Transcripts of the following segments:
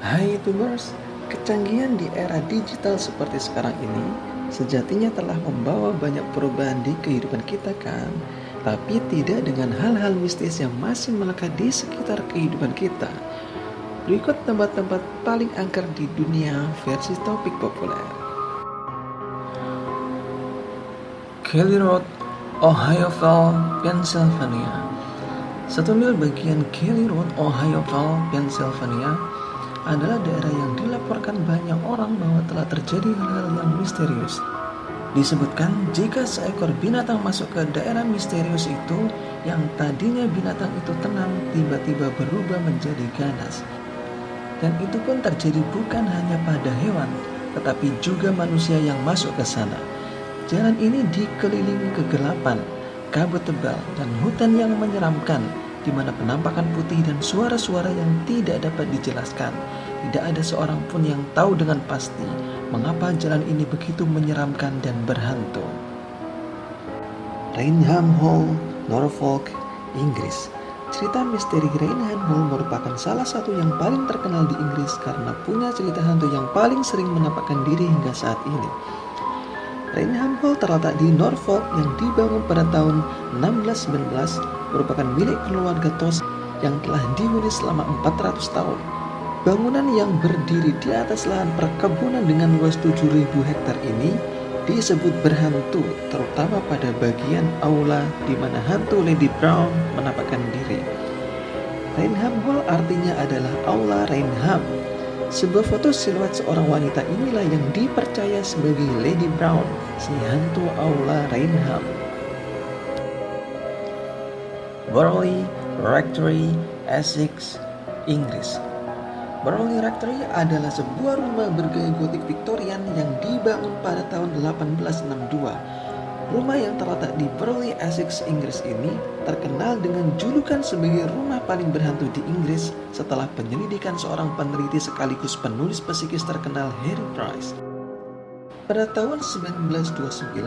Hai YouTubers, kecanggihan di era digital seperti sekarang ini sejatinya telah membawa banyak perubahan di kehidupan kita kan, tapi tidak dengan hal-hal mistis yang masih melekat di sekitar kehidupan kita. Berikut tempat-tempat paling angker di dunia versi topik populer. Kelly Road, Ohioville, Pennsylvania. 1 mil bagian Kelly Road, Ohioville, Pennsylvania adalah daerah yang dilaporkan banyak orang bahwa telah terjadi hal-hal yang misterius. Disebutkan jika seekor binatang masuk ke daerah misterius itu, yang tadinya binatang itu tenang tiba-tiba berubah menjadi ganas. Dan itu pun terjadi bukan hanya pada hewan, tetapi juga manusia yang masuk ke sana. Jalan ini dikelilingi kegelapan, kabut tebal, dan hutan yang menyeramkan, di mana penampakan putih dan suara-suara yang tidak dapat dijelaskan. Tidak ada seorang pun yang tahu dengan pasti mengapa jalan ini begitu menyeramkan dan berhantu. Rainham Hall, Norfolk, Inggris. Cerita misteri Rainham Hall merupakan salah satu yang paling terkenal di Inggris karena punya cerita hantu yang paling sering menampakkan diri hingga saat ini. Rainham Hall terletak di Norfolk yang dibangun pada tahun 1619, merupakan milik keluarga Tos yang telah dihuni selama 400 tahun. Bangunan yang berdiri di atas lahan perkebunan dengan luas 7.000 hektar ini disebut berhantu, terutama pada bagian aula di mana hantu Lady Brown menampakkan diri. Rainham Hall artinya adalah Aula Rainham. Sebuah foto siluet seorang wanita inilah yang dipercaya sebagai Lady Brown, si hantu Aula Rainham. Burley Rectory, Essex, Inggris. Burley Rectory adalah sebuah rumah bergaya gotik Victorian yang dibangun pada tahun 1862. Rumah yang terletak di Burley, Essex, Inggris ini terkenal dengan julukan sebagai rumah paling berhantu di Inggris setelah penyelidikan seorang peneliti sekaligus penulis psikis terkenal Harry Price. Pada tahun 1929,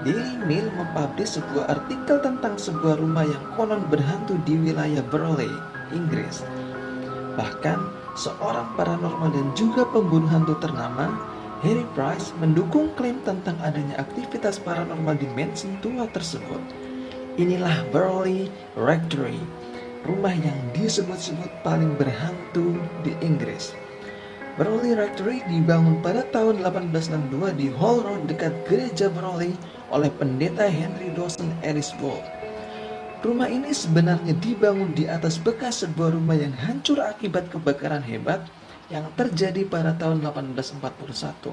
Daily Mail mempublish sebuah artikel tentang sebuah rumah yang konon berhantu di wilayah Burley, Inggris. Bahkan, seorang paranormal dan juga pembunuh hantu ternama, Harry Price, mendukung klaim tentang adanya aktivitas paranormal di mansion tua tersebut. Inilah Burley Rectory, rumah yang disebut-sebut paling berhantu di Inggris. Burley Rectory dibangun pada tahun 1862 di Hall Road dekat gereja Burley oleh pendeta Henry Dawson Eriswold. Rumah ini sebenarnya dibangun di atas bekas sebuah rumah yang hancur akibat kebakaran hebat yang terjadi pada tahun 1841.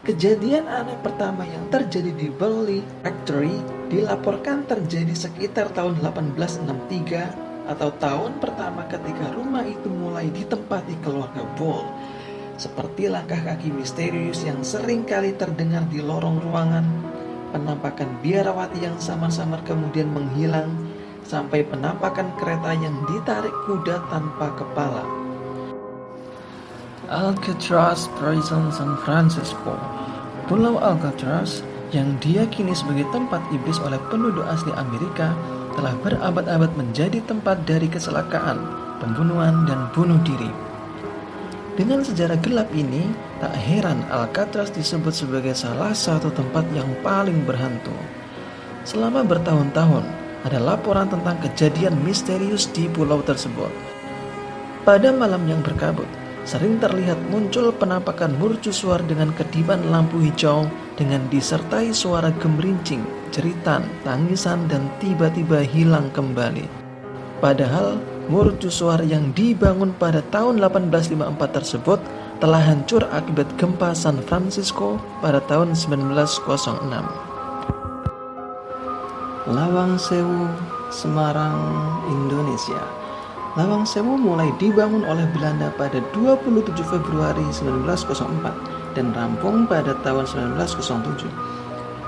Kejadian aneh pertama yang terjadi di Burley Rectory dilaporkan terjadi sekitar tahun 1863 atau tahun pertama ketika rumah itu mulai ditempati keluarga Ball. Seperti langkah kaki misterius yang sering kali terdengar di lorong ruangan, penampakan biarawati yang samar-samar kemudian menghilang, sampai penampakan kereta yang ditarik kuda tanpa kepala. Alcatraz Prison, San Francisco. Pulau Alcatraz yang diyakini sebagai tempat iblis oleh penduduk asli Amerika telah berabad-abad menjadi tempat dari kecelakaan, pembunuhan, dan bunuh diri. Dengan sejarah gelap ini, tak heran Alcatraz disebut sebagai salah satu tempat yang paling berhantu. Selama bertahun-tahun, ada laporan tentang kejadian misterius di pulau tersebut. Pada malam yang berkabut, sering terlihat muncul penampakan mercusuar dengan kedipan lampu hijau dengan disertai suara gemerincing, jeritan, tangisan, dan tiba-tiba hilang kembali. Padahal mercusuar yang dibangun pada tahun 1854 tersebut telah hancur akibat gempa San Francisco pada tahun 1906. Lawang Sewu, Semarang, Indonesia. Lawang Sewu mulai dibangun oleh Belanda pada 27 Februari 1904 dan rampung pada tahun 1907.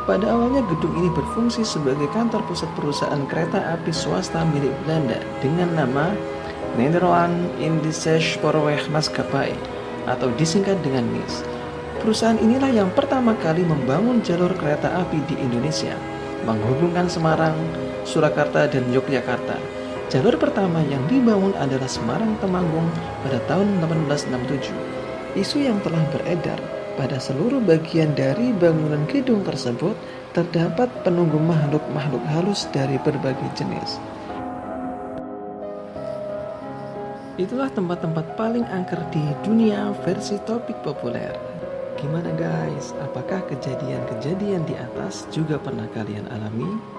Pada awalnya gedung ini berfungsi sebagai kantor pusat perusahaan kereta api swasta milik Belanda dengan nama Nederland Indische Spoorwegmaatschappij atau disingkat dengan NIS. Perusahaan inilah yang pertama kali membangun jalur kereta api di Indonesia, menghubungkan Semarang, Surakarta, dan Yogyakarta. Jalur pertama yang dibangun adalah Semarang-Temanggung pada tahun 1867. Isu yang telah beredar, pada seluruh bagian dari bangunan gedung tersebut terdapat penunggu makhluk-makhluk halus dari berbagai jenis. Itulah tempat-tempat paling angker di dunia versi topik populer. Gimana guys? Apakah kejadian-kejadian di atas juga pernah kalian alami?